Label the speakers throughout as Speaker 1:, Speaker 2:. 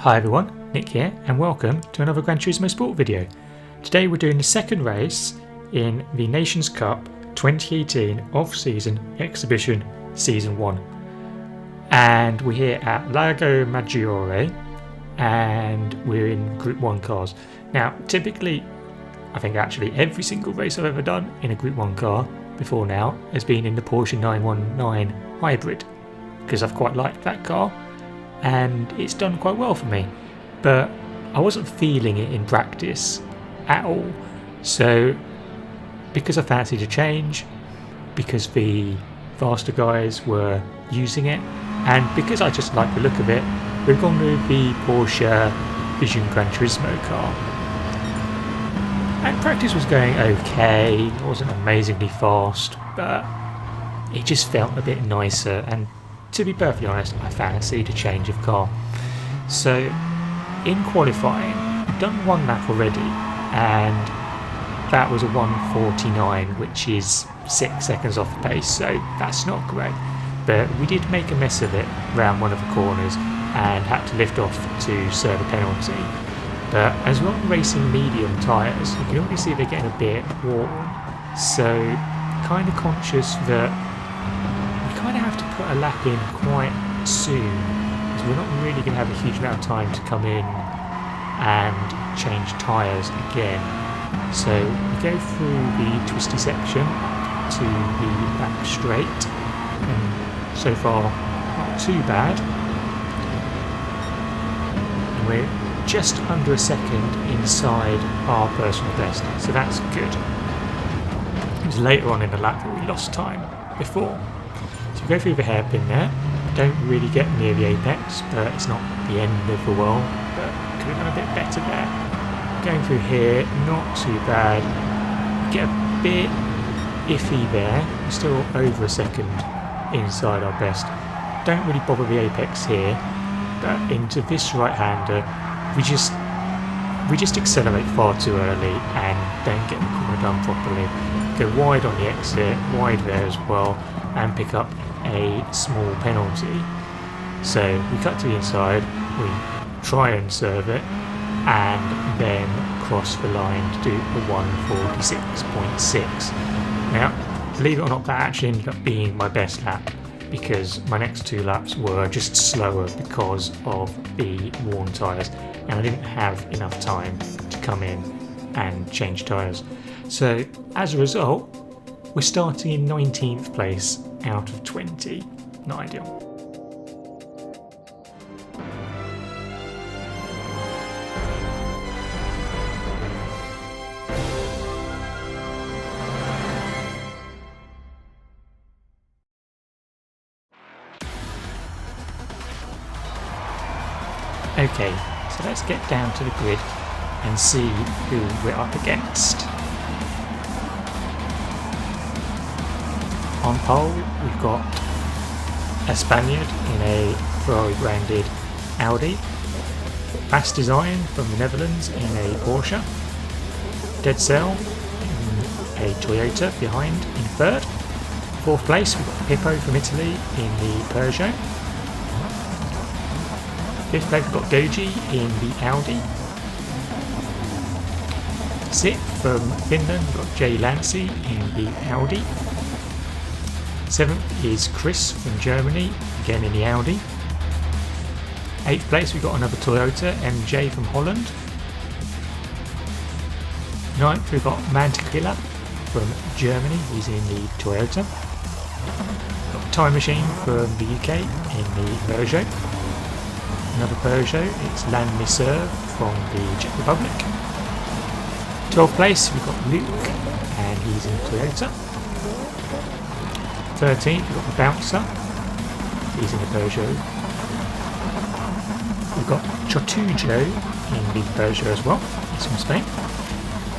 Speaker 1: Hi everyone, Nick here and welcome to another Gran Turismo Sport video. Today we're doing the second race in the Nations Cup 2018 Off-Season Exhibition Season 1. And we're here at Lago Maggiore and we're in Group 1 cars. Now typically, I think actually every single race I've ever done in a Group 1 car before now has been in the Porsche 919 Hybrid, because I've quite liked that car and it's done quite well for me, but I wasn't feeling it in practice at all. So because I fancied a change, because the faster guys were using it, and because I just like the look of it, we've gone with the Porsche Vision Gran Turismo car. And practice was going okay, it wasn't amazingly fast, but it just felt a bit nicer, and to be perfectly honest, I fancied a change of car. So in qualifying, I've done one lap already, and that was a 1:49, which is 6 seconds off the pace, so that's not great. But we did make a mess of it round one of the corners and had to lift off to serve a penalty. But as we're on racing medium tyres, you can already see they're getting a bit worn, so kind of conscious that we kind of have to put a lap in quite soon, because we're not really going to have a huge amount of time to come in and change tyres again. So we go through the twisty section to the back straight, and so far not too bad. And we're just under a second inside our personal best, so that's good. It was later on in the lap that we lost time before. So we go through the hairpin there, don't really get near the apex, but it's not the end of the world, but could have done a bit better there. Going through here, not too bad. We get a bit iffy there, we're still over a second inside our best. Don't really bother the apex here, but into this right-hander, we just accelerate far too early and don't get the corner done properly. Go wide on the exit, wide there as well, and pick up a small penalty. So we cut to the inside, we try and serve it, and then cross the line to do a 1:46.6. Now, believe it or not, that actually ended up being my best lap, because my next two laps were just slower because of the worn tyres, and I didn't have enough time to come in and change tyres. So as a result, we're starting in 19th place out of 20. Not ideal. Okay, so let's get down to the grid and see who we're up against. On pole, we've got a Spaniard in a Ferrari branded Audi, Fast Design from the Netherlands in a Porsche, Dead Cell in a Toyota behind in third. Fourth place, we've got Pippo from Italy in the Peugeot. Fifth place, we've got Dodgy in the Audi. Sixth from Finland, we've got Jay Lancy in the Audi. Seventh is Chris from Germany, again in the Audi. Eighth place, we've got another Toyota, MJ from Holland. Ninth, we've got Mantequilla from Germany, he's in the Toyota. Got Time Machine from the UK in the Peugeot. Another Peugeot, it's Land Miserve from the Czech Republic. 12th place, we've got Luke, and he's in Toyota. 13th, we've got the Bouncer, he's in the Peugeot. We've got Chotujo in the Peugeot as well, he's from Spain.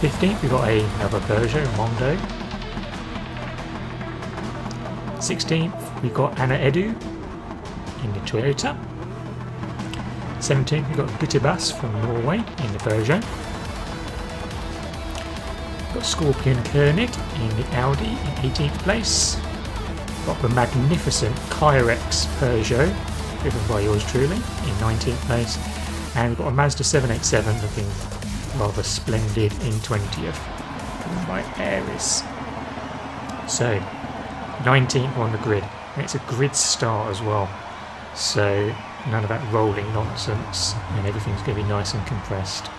Speaker 1: 15th, we've got another Peugeot, Mondo. 16th, we've got Anna Edu in the Toyota. 17th, we've got Gutebas from Norway in the Peugeot. We've got Scorpion Koenig in the Audi in 18th place. Got the magnificent Kyrex Peugeot, driven by yours truly, in 19th place. And we've got a Mazda 787 looking rather splendid in 20th by Aries. So 19th on the grid, and it's a grid start as well, so none of that rolling nonsense, and everything's going to be nice and compressed.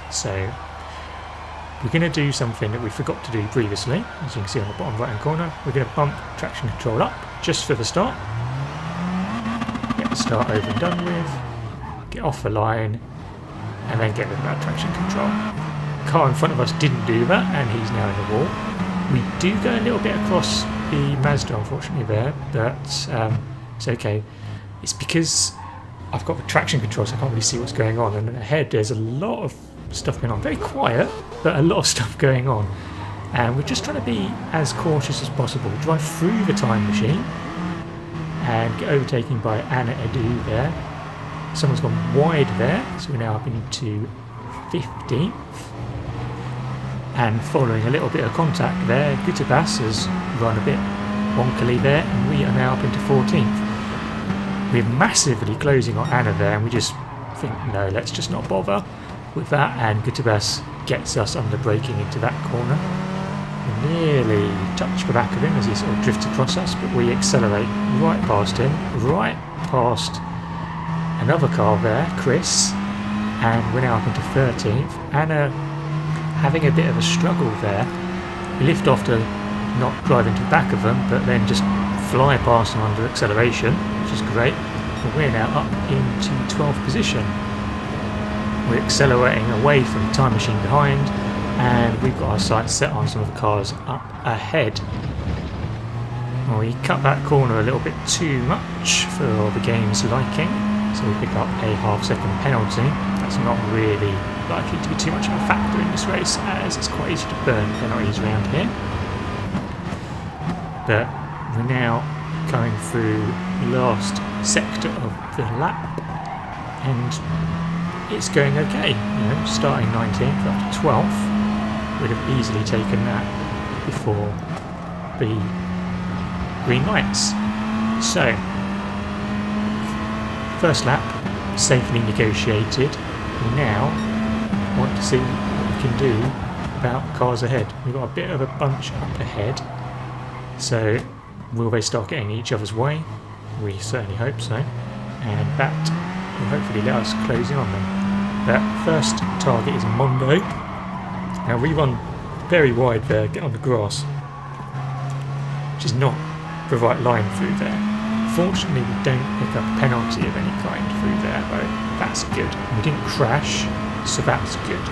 Speaker 1: So we're going to do something that we forgot to do previously. As you can see on the bottom right hand corner, we're going to bump traction control up just for the start, get the start over and done with, get off the line, and then get rid of that traction control. The car in front of us didn't do that, and he's now in the wall. We do go a little bit across the Mazda, unfortunately, there, but it's okay. It's because I've got the traction control, so I can't really see what's going on, and ahead there's a lot of stuff going on. Very quiet, but a lot of stuff going on. And we're just trying to be as cautious as possible. Drive through the time machine and get overtaken by Anna Edu there. Someone's gone wide there, so we're now up into 15th. And following a little bit of contact there, Gutabas has run a bit wonkily there, and we are now up into 14th. We're massively closing on Anna there, and we just think, no, let's just not bother with that, and Gutabas gets us under braking into that corner. We nearly touch the back of him as he sort of drifts across us, but we accelerate right past him, right past another car there, Chris, and we're now up into 13th. Anna having a bit of a struggle there. We lift off to not drive into the back of them, but then just fly past them under acceleration, which is great. But we're now up into 12th position. We're accelerating away from the time machine behind, and we've got our sights set on some of the cars up ahead. Well, we cut that corner a little bit too much for the game's liking, so we pick up a half-second penalty. That's not really likely to be too much of a factor in this race, as it's quite easy to burn penalties around here. But we're now going through the last sector of the lap, and it's going okay. You know, starting 19th up to 12th, we'd have easily taken that before the green lights. So, first lap safely negotiated. We now want to see what we can do about cars ahead. We've got a bit of a bunch up ahead, so will they start getting each other's way? We certainly hope so, and that will hopefully let us close in on them. That first target is Mondo. Now we run very wide there, get on the grass, which is not the right line through there. Fortunately, we don't pick up a penalty of any kind through there, though. That's good. We didn't crash, so that's good.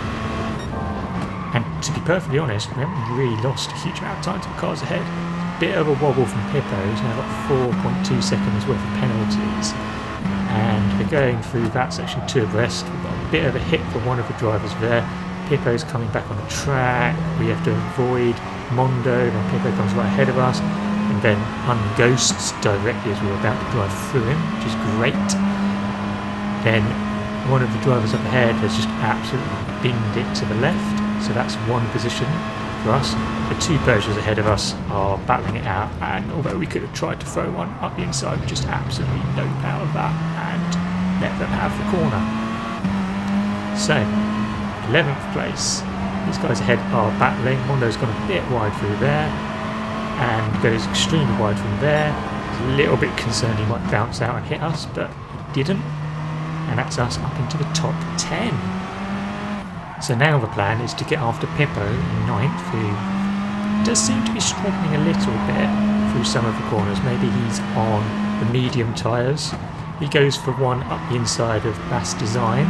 Speaker 1: And to be perfectly honest, we haven't really lost a huge amount of time to the cars ahead. Bit of a wobble from Pippo, who's now got 4.2 seconds worth of penalties. And we're going through that section two abreast. We've got a bit of a hit for one of the drivers there. Pippo's coming back on the track. We have to avoid Mondo, then Pippo comes right ahead of us, and then unghosts directly as we were about to drive through him, which is great. Then one of the drivers up ahead has just absolutely binned it to the left, so that's one position for us. The two Peugeots ahead of us are battling it out, and although we could have tried to throw one up the inside, we just absolutely nope out of that and let them have the corner. So, 11th place. These guys ahead are battling. Mondo's gone a bit wide through there, and goes extremely wide from there. A little bit concerned he might bounce out and hit us, but he didn't. And that's us up into the top 10. So now the plan is to get after Pippo in 9th, who does seem to be struggling a little bit through some of the corners. Maybe he's on the medium tyres. He goes for one up the inside of Bass Design,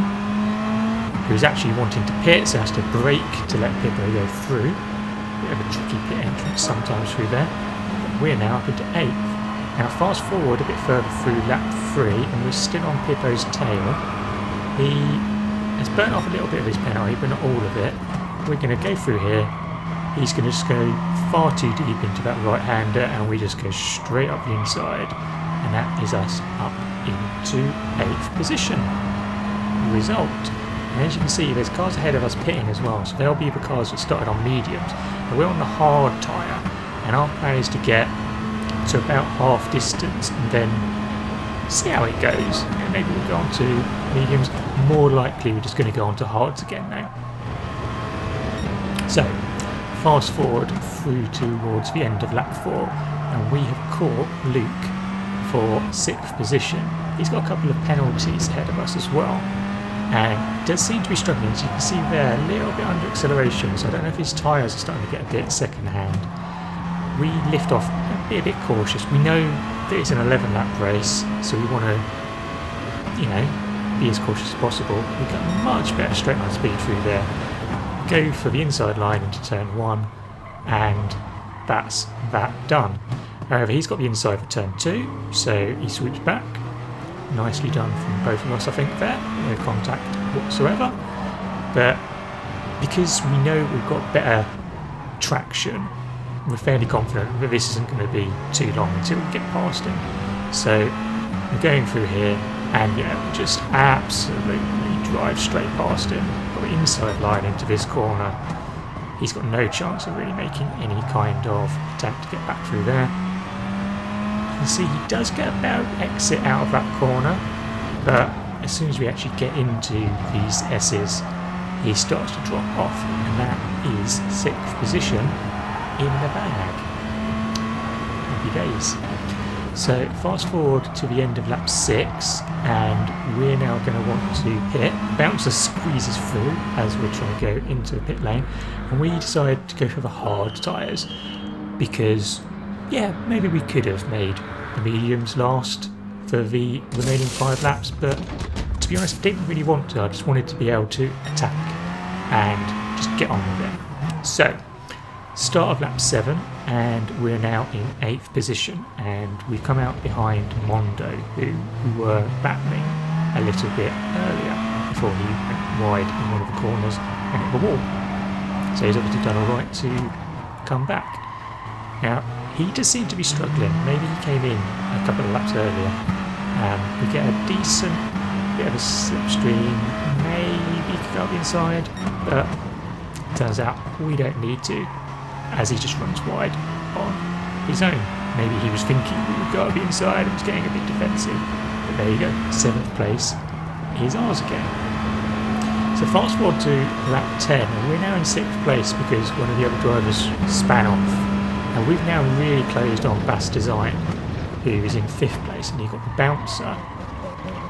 Speaker 1: who's actually wanting to pit, so has to brake to let Pippo go through. Bit of a tricky pit entrance sometimes through there. But we're now up into 8th. Now fast forward a bit further through lap 3, and we're still on Pippo's tail. He has burnt off a little bit of his penalty, but not all of it. We're going to go through here. He's going to just go far too deep into that right-hander, and we just go straight up the inside. And that is us up into 8th position. Result. And as you can see, there's cars ahead of us pitting as well, so they'll be the cars that started on mediums. But we're on the hard tyre, and our plan is to get to about half distance and then see how it goes. And maybe we'll go on to mediums. More likely we're just going to go on to hards again now. So, fast forward through towards the end of lap 4, and we have caught Luke for 6th position. He's got a couple of penalties ahead of us as well, and does seem to be struggling. As you can see there, a little bit under acceleration, so I don't know if his tyres are starting to get a bit second hand. We lift off, be a bit cautious. We know that it's an 11 lap race, so we want to, you know, be as cautious as possible. We've got much better straight line speed through there. Go for the inside line into turn 1, and that's that done. However, he's got the inside for turn 2, so he sweeps back. Nicely done from both of us, I think, there. No contact whatsoever. But because we know we've got better traction, we're fairly confident that this isn't going to be too long until we get past him. So we're going through here, and yeah, we just absolutely drive straight past him. Got the inside line into this corner. He's got no chance of really making any kind of attempt to get back through there. You can see he does get a better exit out of that corner, but as soon as we actually get into these S's, he starts to drop off, and that is 6th position in the bag. Happy days. So fast forward to the end of lap 6, and we're now going to want to pit. Bouncer squeezes through as we're trying to go into the pit lane, and we decide to go for the hard tyres because, yeah, maybe we could have made the mediums last for the remaining 5 laps, but to be honest, I didn't really want to. I just wanted to be able to attack and just get on with it. So, start of lap 7, and we're now in 8th position, and we've come out behind Mondo, who we were battling a little bit earlier before he went wide in one of the corners and hit the wall. So he's obviously done alright to come back. Now, he does seem to be struggling. Maybe he came in a couple of laps earlier. We get a decent bit of a slipstream, maybe could go up the inside, but turns out we don't need to, as he just runs wide on his own. Maybe he was thinking we would go up the inside and was getting a bit defensive. But there you go, 7th place is ours again. So fast forward to lap 10, and we're now in 6th place because one of the other drivers span off. And we've now really closed on Bass Design, who is in 5th place, and he got the Bouncer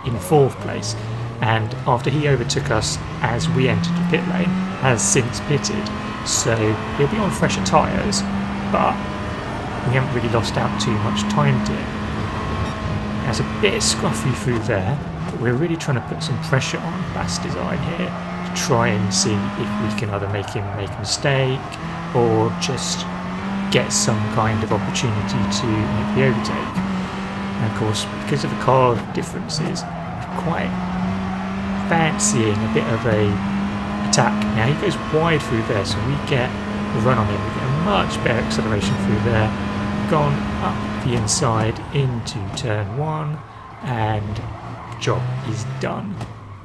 Speaker 1: in 4th place. And after he overtook us as we entered the pit lane, has since pitted. So he'll be on fresher tyres, but we haven't really lost out too much time to him. There's a bit scruffy through there, but we're really trying to put some pressure on Bass Design here to try and see if we can either make him make a mistake or just get some kind of opportunity to make the overtake. And of course, because of the car differences, we're quite fancying a bit of a attack. Now he goes wide through there, so we get a run on him. We get a much better acceleration through there. Gone up the inside into turn 1, and the job is done.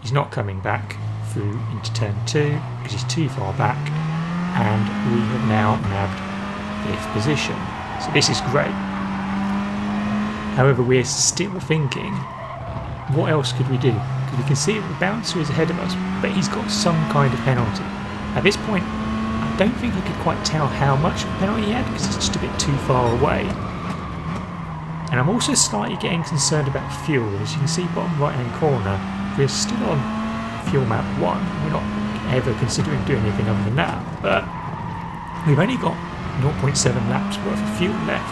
Speaker 1: He's not coming back through into turn 2 because he's too far back, and we have now nabbed 5th position. So this is great. However, we're still thinking, what else could we do? Because we can see the Bouncer is ahead of us, but he's got some kind of penalty. At this point, I don't think I could quite tell how much of a penalty he had because it's just a bit too far away. And I'm also slightly getting concerned about fuel. As you can see, bottom right hand corner, we're still on fuel map 1. We're not ever considering doing anything other than that, but we've only got 0.7 laps worth of fuel left.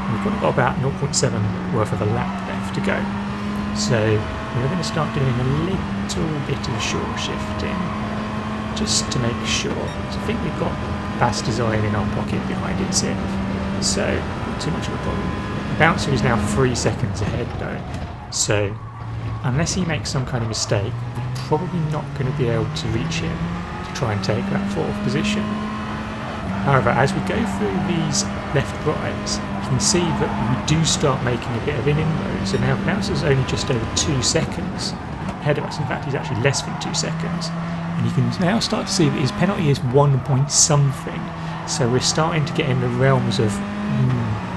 Speaker 1: We've probably got about 0.7 worth of a lap left to go. So we're going to start doing a little bit of short shifting just to make sure. So I think we've got Bass Design in our pocket behind it, so not too much of a problem. The Bouncer is now 3 seconds ahead though, so unless he makes some kind of mistake, we're probably not going to be able to reach him to try and take that 4th position. However, as we go through these left-rights, you can see that we do start making a bit of an inroad. So now Bouncer's only just over 2 seconds ahead of us. In fact, he's actually less than 2 seconds. And you can now start to see that his penalty is 1 point something. So we're starting to get in the realms of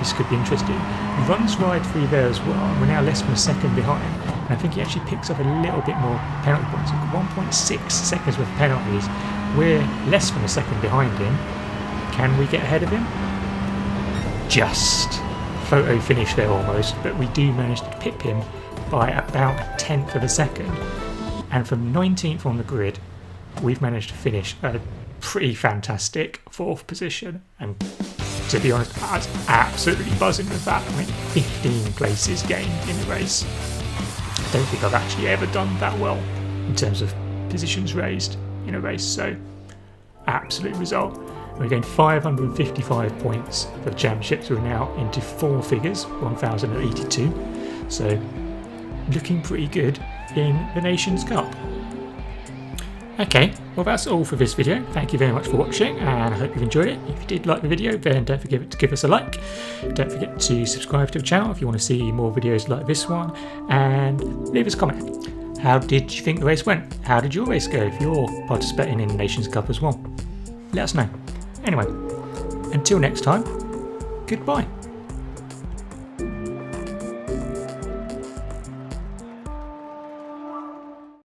Speaker 1: this could be interesting. He runs wide through there as well, and we're now less than a second behind. And I think he actually picks up a little bit more penalty points. 1.6 seconds worth of penalties. We're less than a second behind him. Can we get ahead of him? Just. Photo finish there almost, but we do manage to pip him by about a tenth of a second. And from 19th on the grid, we've managed to finish a pretty fantastic 4th position. And to be honest, I was absolutely buzzing with that. I mean, 15 places gained in the race. I don't think I've actually ever done that well in terms of positions raised in a race, so absolute result. We gained 555 points for the championship, so we're now into 4 figures, 1,082. So looking pretty good in the Nations Cup. Okay, well that's all for this video. Thank you very much for watching, and I hope you've enjoyed it. If you did like the video, then don't forget to give us a like. Don't forget to subscribe to the channel if you want to see more videos like this one, and leave us a comment. How did you think the race went? How did your race go if you're participating in the Nations Cup as well? Let us know. Anyway, until next time, goodbye.